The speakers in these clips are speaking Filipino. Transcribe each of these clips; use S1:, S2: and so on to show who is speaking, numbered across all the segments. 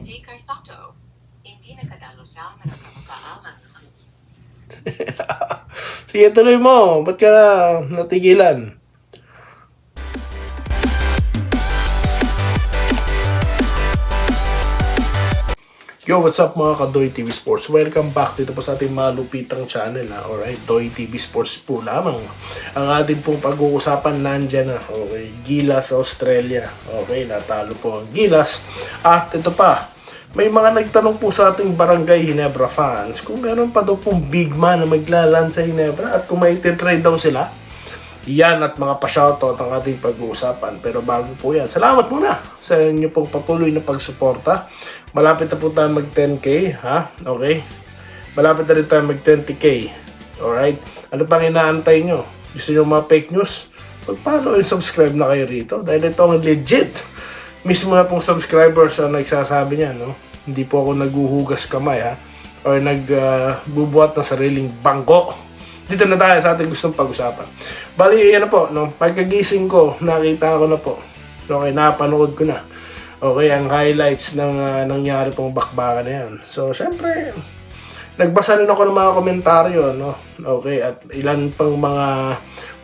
S1: Si Kai Sato, hindi nakadalo sa managkamakaalan ang
S2: Sige, tuloy mo. Ba't ka natigilan? Yo, what's up mga ka-Doy TV Sports? Welcome back dito po sa ating malupitang channel. Alright, Doy TV Sports po lamang. Ang ating pong pag-uusapan nandyan na. Okay, Gilas, Australia. Okay, natalo po ang Gilas. At ito pa, may mga nagtanong po sa ating Barangay Ginebra fans kung meron pa daw pong big man na maglalan sa Ginebra at kung may trade daw sila. Yan at mga pa-shoutout ang ating pag-uusapan. Pero bago po yan, salamat muna sa inyo pong patuloy na pagsuporta. Malapit na po tayo mag 10K, ha? Okay? Malapit na rin tayo mag 20K. Alright? Ano pang inaantay nyo? Gusto nyo mga fake news? Mag-follow and subscribe na kayo rito. Dahil ito ang legit. Mismo na pong subscribers ang nagsasabi niya, no? Hindi po ako naghuhugas kamay, ha? Or nagbubuhat ng sariling bangko. Dito na tayo sa ating gustong pag-usapan. Bali, ano po, no? Pagkagising ko, nakita ko na po. Okay, napanood ko na. Okay, ang highlights ng nangyari pong bakbakan na yan. So, syempre, nagbasa rin ako ng mga komentaryo, no? Okay, at ilan pang mga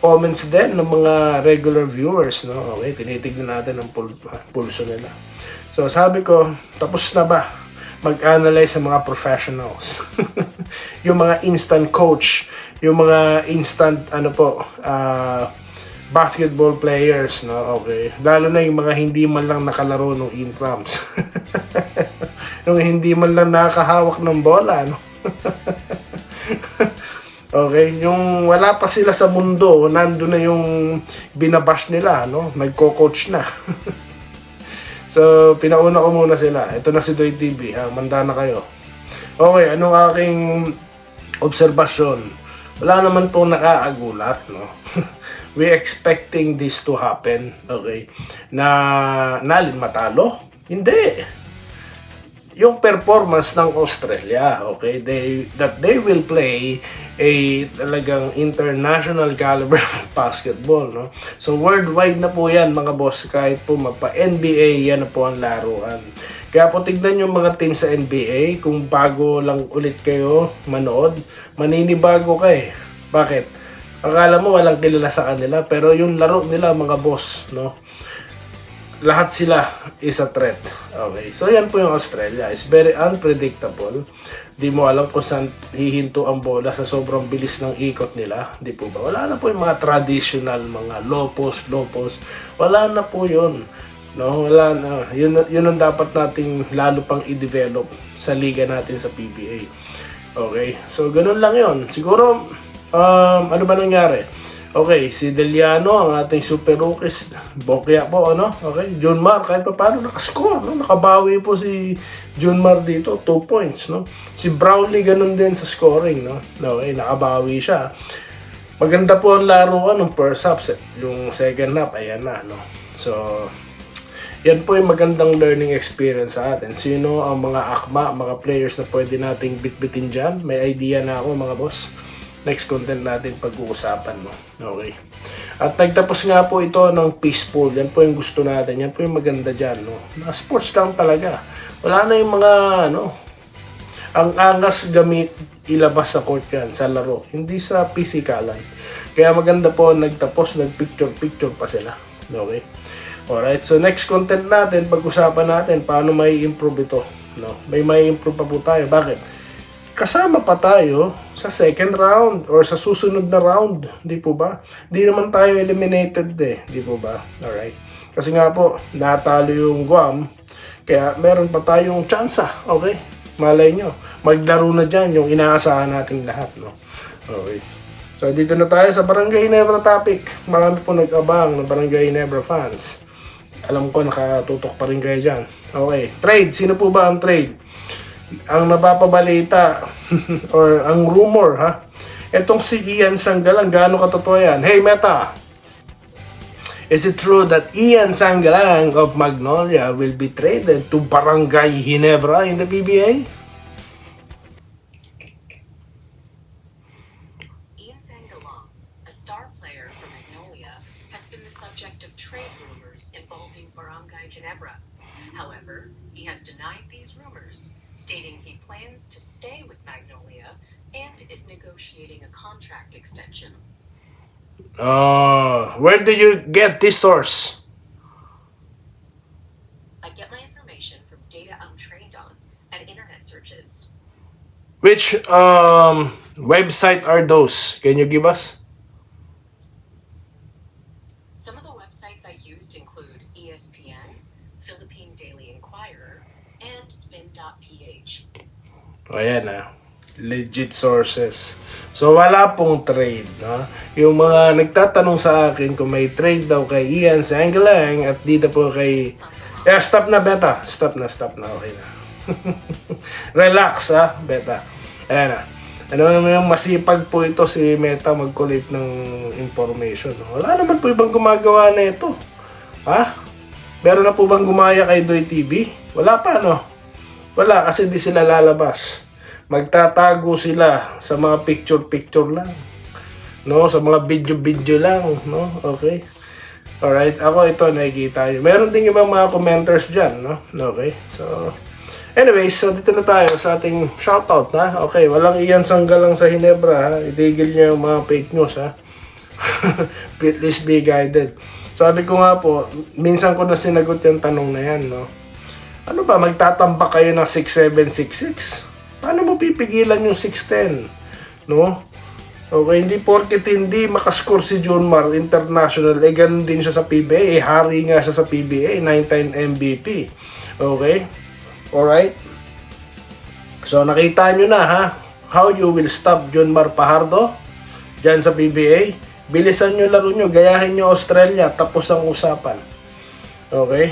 S2: comments din ng mga regular viewers, no? Okay, tinitignan natin ang pulso nila. So, sabi ko, tapos na ba mag-analyze sa mga professionals? Yung mga instant coach, yung mga instant, basketball players, no? Okay. Lalo na yung mga hindi man lang nakalaro ng intrams. Yung hindi man lang nakahawak ng bola, no? Okay, yung wala pa sila sa mundo, nando na yung binabash nila, no? Nagko-coach na. So, pinauna ko muna sila. Ito na si Doy TV, ha? Manda na kayo. Okay, anong aking obserbasyon? Wala naman po nakaagulat, no? We expecting this to happen, okay? Na nalin matalo? Hindi. Yung performance ng Australia, okay? They will play a talagang international caliber basketball, no? So worldwide na po yan, mga boss. Kahit po magpa-NBA, yan na po ang laruan. Kaya po tignan yung mga team sa NBA, kung bago lang ulit kayo manood, maninibago kayo. Bakit? Akala mo walang kilala sa kanila, pero yung laro nila, mga boss, no? Lahat sila is a threat. Okay. So yan po yung Australia. It's very unpredictable. Di mo alam kung saan hihinto ang bola sa sobrang bilis ng ikot nila. Di po ba? Wala na po yung mga traditional, mga low post. Wala na po yun. No, wala na. Yun ang dapat nating lalo pang i-develop sa liga natin sa PBA. Okay? So, ganun lang yun. Siguro, ano ba nangyari? Okay, si Deliano, ang ating super rookies, Bokya po, ano? Okay, Junmar, kahit pa paano nakascore, no? Nakabawi po si Junmar dito, 2 points, no? Si Brownlee, ganun din sa scoring, no? Okay, nakabawi siya. Maganda po ang laruan ng first half, yung second half, ayan na, no? So, yan po yung magandang learning experience sa atin. Sino ang mga akma, mga players na pwede nating bitbitin dyan? May idea na ako, mga boss. Next content natin pag-uusapan mo. Okay. At nagtapos nga po ito ng peaceful. Yan po yung gusto natin. Yan po yung maganda dyan. No? Sports lang talaga. Wala na yung mga ang angas gamit ilabas sa court yan, sa laro. Hindi sa pisikalan. Kaya maganda po nagtapos, nagpicture pa sila. Okay. Alright. So next content natin, pag-usapan natin paano may improve ito. No? May improve pa po tayo. Bakit? Kasama pa tayo sa second round or sa susunod na round, di po ba? Di naman tayo eliminated di po ba? Alright. Kasi nga po, natalo yung Guam, kaya meron pa tayong tsansa, okay? Malay nyo, maglaro na dyan yung inaasahan nating lahat, no? Okay. So, dito na tayo sa Barangay Ginebra topic. Marami po nag-abang ng Barangay Ginebra fans. Alam ko, nakatutok pa rin kayo dyan. Okay. Trade. Sino po ba ang trade? Ang napapabalita or ang rumor, ha? Etong si Ian Sanggalang, gaano katotoo yan? Hey Meta, is it true that Ian Sanggalang of Magnolia will be traded to Barangay Ginebra in the PBA?
S1: Ian Sanggalang, a star player for Magnolia, has been the subject of trade rumors involving Barangay Ginebra. However, He has denied these rumors, stating he plans to stay with Magnolia and is negotiating a contract extension.
S2: Where do you get this source?
S1: I get my information from data I'm trained on and internet searches.
S2: Which website are those? Can you give us?
S1: Some of the websites I used include ESPN, Philippine Daily Inquirer, and Spin.ph.
S2: O yan legit sources. So wala pong trade, no? Yung mga nagtatanong sa akin kung may trade daw kay Ian Sangalang at dito po kay... Yeah, stop na beta. Stop na. Okay na. Relax beta. Ayan na. Ano naman yung masipag po ito si Meta mag-collect ng information. Wala naman po ibang gumagawa na ito. Meron na po bang gumaya kay Doy TV? Wala pa, no? Wala, kasi di sila lalabas. Magtatago sila sa mga picture lang. No? Sa mga video lang. No? Okay? Alright, ako ito nakikita nyo. Meron ding ibang mga commenters dyan. No? Okay? So... anyways, so dito na tayo sa ating shoutout Okay, walang Ian Sangalang sa Hinebra Itigil nyo yung mga fake news Please be guided. Sabi ko nga po, minsan ko na sinagot yung tanong na yan, no? Ano ba, magtatambak kayo ng 6766? Paano mo pipigilan yung 610? No? Okay, hindi porket hindi makascore si Junmar International, ganun din siya sa PBA. Hari nga siya sa PBA, 9-time MVP. Okay? Alright? So, nakita nyo na how you will stop Junmar Fajardo dyan sa PBA. Bilisan nyo laro nyo, gayahin nyo Australia, tapos ang usapan. Okay?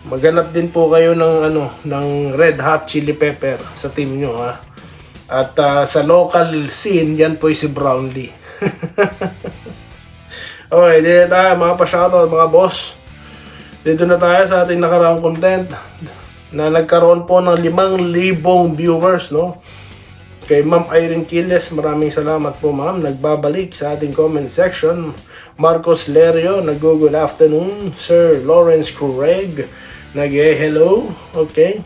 S2: Maghanap din po kayo ng Red Hot Chili Pepper sa team nyo At sa local scene, yan po si Brownlee. Okay, dito tayo mga pa-shoutout, mga boss. Dito na tayo sa ating nakaraang content na nagkaroon po ng 5,000 viewers, no? Kay Ma'am Irene Quiles, maraming salamat po ma'am. Nagbabalik sa ating comment section. Marcos Lerio, good afternoon. Sir Lawrence Craig, hello. Okay.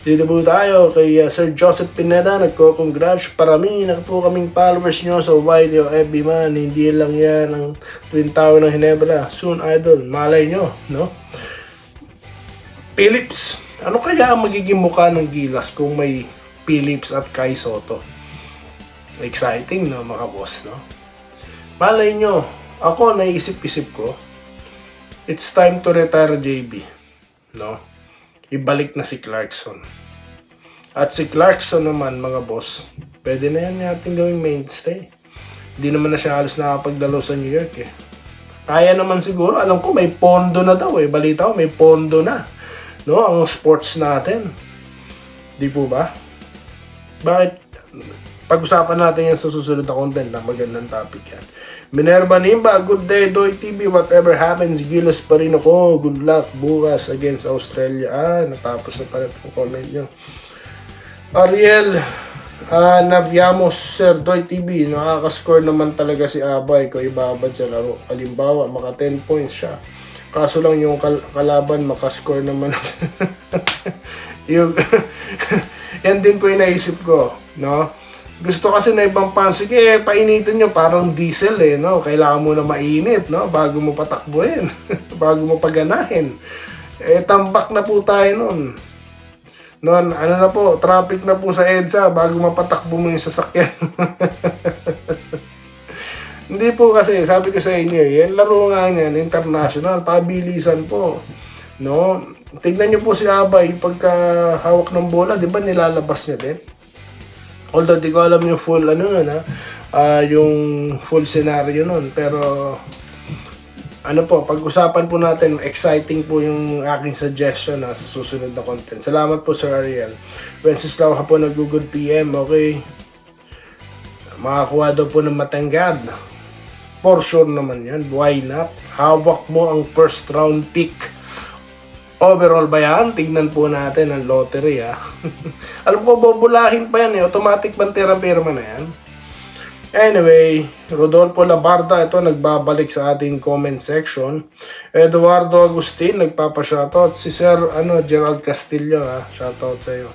S2: Dito po tayo kay Sir Joseph Pineda, congrats. Parami na po kaming followers nyo sa YD o FB man. Hindi lang yan ang Twin Tower ng Hinebra. Soon idol, malay nyo, no? Philips, ano kaya ang magiging mukha ng Gilas kung may Philips at Kai Soto? Exciting, no, mga boss, no? Malay nyo, ako naisip-isip ko, it's time to retire JB, no? Ibalik na si Clarkson. At si Clarkson naman, mga boss, pwede na yan natin gawing mainstay. Hindi naman na siya halos nakapaglaro sa New York, Kaya naman siguro, alam ko may pondo na daw, balita ko may pondo na, no, ang sports natin. Di po ba? Bakit? Pag-usapan natin yan sa susunod na content na magandang topic yan. Minerva Nimba, good day Doy TV, whatever happens, Gilas pa rin ako. Good luck bukas against Australia. Natapos na pala itong comment nyo. Ariel Naviamos, Sir Doy TV, nakakascore naman talaga si Abay ko ibabad sa laro. Halimbawa, maka 10 points siya. Kaso lang yung kalaban makascore naman. Yung yan din po yung naisip ko, no? Gusto kasi na ibang pan, sige, painitin nyo parang diesel, no? Kailangan mo na mainit, no? Bago mo patakbuhin, bago mo paganahin. Tambak na po tayo nun. Noon, na po, traffic na po sa EDSA bago mapatakbo mo yung sasakyan. Hindi po kasi, sabi ko sa inyo, yan laro nga yan, international, pabilisan po, no? Tignan nyo po si Abay, pagka hawak ng bola, di ba nilalabas niya din? Although di ko alam yung full yung full scenario nun, pero pag-usapan po natin, exciting po yung aking suggestion sa susunod na content. Salamat po Sir Ariel. Wenceslao po nag-good PM, okay? Makakuha daw po ng matanggad. For sure naman yan, why not? Hawak mo ang first round pick. Overall ba yan? Tignan po natin ang lottery Alam ko, bobulahin pa yan Automatic bang tira-pirma na yan? Anyway, Rodolfo Labarda, ito nagbabalik sa ating comment section. Eduardo Agustin, nagpapa-shoutout. Si Sir Gerald Castillo, shoutout sa iyo.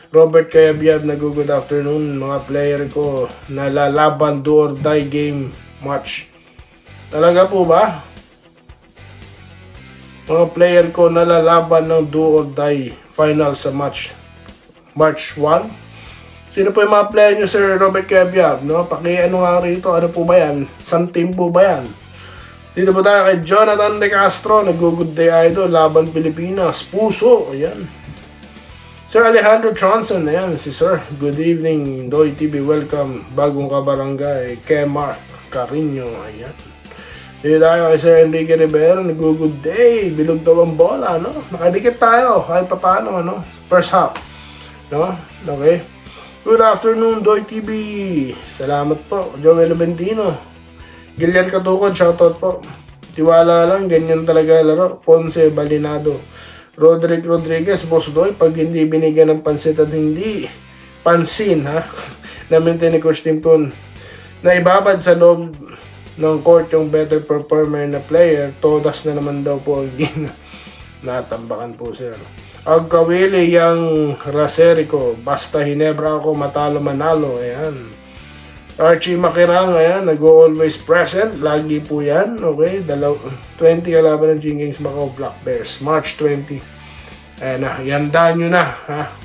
S2: Robert Cayabyab, good afternoon. Mga player ko, nalalaban do or die game match. Talaga po ba? Mga player ko nalalaban ng do or die final sa match March 1. Sino po yung mga player nyo, Sir Robert Cayabyab? No? Nga rito, ano po ba yan? San team po ba yan? Dito po tayo kay Jonathan De Castro, good day idol, laban Pilipinas, puso, ayan. Sir Alejandro Johnson, ayan, si Sir, good evening, Doy TV, welcome, bagong kabarangay, kay Mark Carino, ayan. Dito tayo kay Sir Enrique Rivero, good day, bilog daw ang bola, no? Nakadikit tayo, kahit pa paano, first half, no? Okay. Good afternoon, Doy TV. Salamat po, Joel Bentino. Gillian Katukod, shoutout po. Tiwala lang, ganyan talaga laro. Ponce Balinado. Roderick Rodriguez, Boss Doy, pag hindi binigyan ng pansit at hindi pansin, na-maintain ni Coach Timpton na ibabad sa loob ng court yung better performer na player, todas na naman daw po ang natambakan po sir. Agkawili yung Raserico, basta Hinebra ako, matalo manalo, ayan. Archie Makirang, ayan, nag-always present, lagi po yan, okay. 20 kalaban ng Jingkings Macau Black Bears, March 20. Ayan na, yandaan nyo na, ha.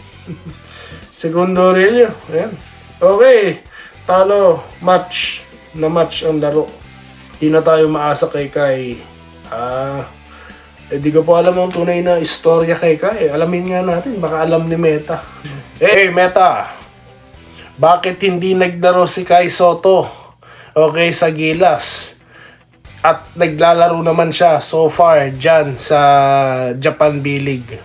S2: Segundo Aurelio, ayan. Okay, talo, match ang laro. Di na tayo maasa kay di ko po alam ang tunay na istorya kay Kai. Alamin nga natin, baka alam ni Meta. Hey Meta, bakit hindi naglaro si Kai Soto? Okay, sa Gilas. At naglalaro naman siya so far dyan sa Japan B-League.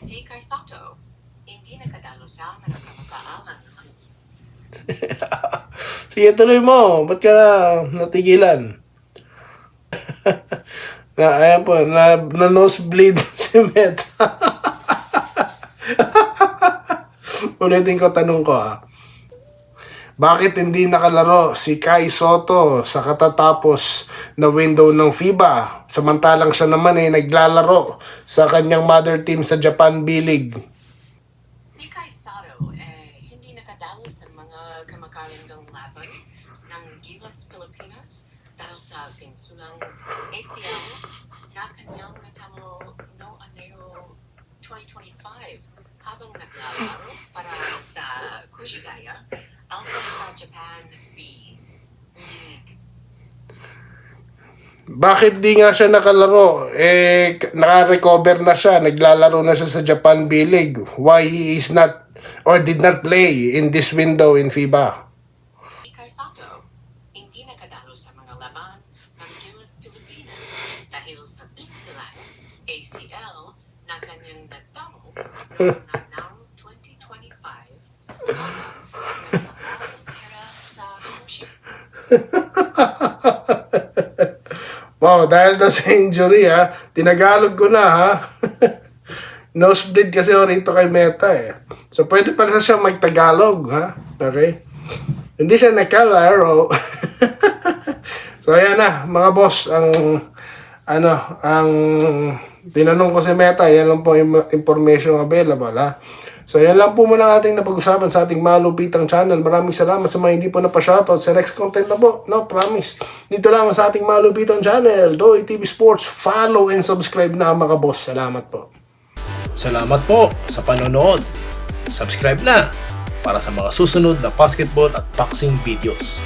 S1: Si Kai Soto, hindi nakadalo sa amin ang kamakaalan.
S2: Sige, tuloy mo. Ba't ka natigilan? Ayan po, na nosebleed si Meta. Ulitin ko, tanong ko bakit hindi nakalaro si Kai Soto sa katatapos na window ng FIBA? Samantalang siya naman naglalaro sa kanyang mother team sa Japan B-League.
S1: Si Kai Soto hindi nakadalo sa mga kamakalangang laban ng Gilas Pilipinas dahil sa pinsulang ACL na kanyang natamo no Enero 2025 habang naglalaro para sa Kushigaya Alpha sa Japan B League.
S2: Bakit di nga siya nakalaro? Naka-recover na siya, naglalaro na siya sa Japan B-League. Why he is not or did not play in this window in FIBA?
S1: Kai Soto hindi nakadalo sa mga laban ng Gilas Pilipinas dahil sa pinsulang ACL na kanyang natamo noong ng 2025 habang para sa Kushigaya.
S2: Wow, dahil daw sa injury tinagalog ko na Nosebleed kasi rito kay Meta So pwede pa na siya magtagalog Okay? Hindi siya nakalaro. So ayan na, mga boss, ang tinanong ko si Meta, yan lang po information available So yan lang po muna ang ating napag-usapan sa ating malupitang channel. Maraming salamat sa mga hindi po napashoutout. Sa next content na po, promise. Dito lang sa ating malupitang channel, Doy TV Sports. Follow and subscribe na mga boss. Salamat po.
S3: Salamat po sa panonood. Subscribe na para sa mga susunod na basketball at boxing videos.